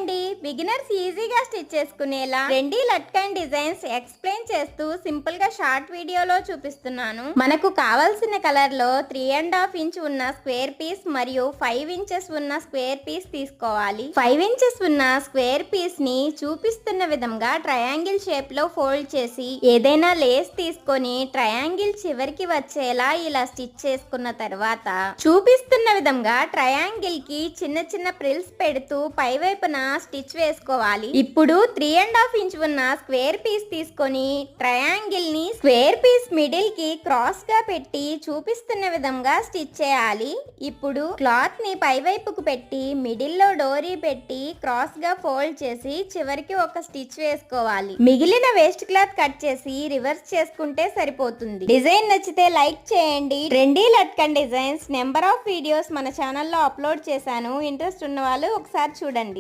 అండి, బిగినర్స్ ఈజీగా స్టిచ్ చేసుకునేలా రెండీ లట్కన్ డిజైన్స్ ఎక్స్ప్లెయిన్ చేస్తూ సింపుల్ గా షార్ట్ వీడియోలో చూపిస్తున్నాను. మనకు కావాల్సిన కలర్ లో 3.5 ఇంచ్ ఉన్న స్క్వేర్ పీస్ మరియు 5 ఇంచెస్ ఉన్న స్క్వేర్ పీస్ తీసుకోవాలి. 5 ఇంచెస్ ఉన్న స్క్వేర్ పీస్ ని చూపిస్తున్న విధంగా ట్రయాంగిల్ షేప్ లో ఫోల్డ్ చేసి ఏదైనా లేస్ తీసుకొని ట్రయాంగిల్ చివరికి వచ్చేలా ఇలా స్టిచ్ చేసుకున్న తర్వాత చూపిస్తున్న విధంగా ట్రయాంగిల్ కి చిన్న చిన్న ప్రిల్స్ పెడుతూ పై వైపున స్టిచ్ వేసుకోవాలి. ఇప్పుడు 3.5 ఇంచ్ ఉన్న స్క్వేర్ పీస్ తీసుకొని ట్రయాంగిల్ ని స్క్వేర్ పీస్ మిడిల్ కి క్రాస్ గా పెట్టి చూపిస్తున్న విధంగా స్టిచ్ చేయాలి. ఇప్పుడు క్లాత్ ని పై వైపుకు పెట్టి మిడిల్ లో డోరీ పెట్టి క్రాస్ గా ఫోల్డ్ చేసి చివరికి ఒక స్టిచ్ వేసుకోవాలి. మిగిలిన వేస్ట్ క్లాత్ కట్ చేసి రివర్స్ చేసుకుంటే సరిపోతుంది. డిజైన్ నచ్చితే లైక్ చేయండి. Trendy latkan designs number of videos మన ఛానల్లో అప్లోడ్ చేశాను. ఇంట్రెస్ట్ ఉన్న వాళ్ళు ఒకసారి చూడండి.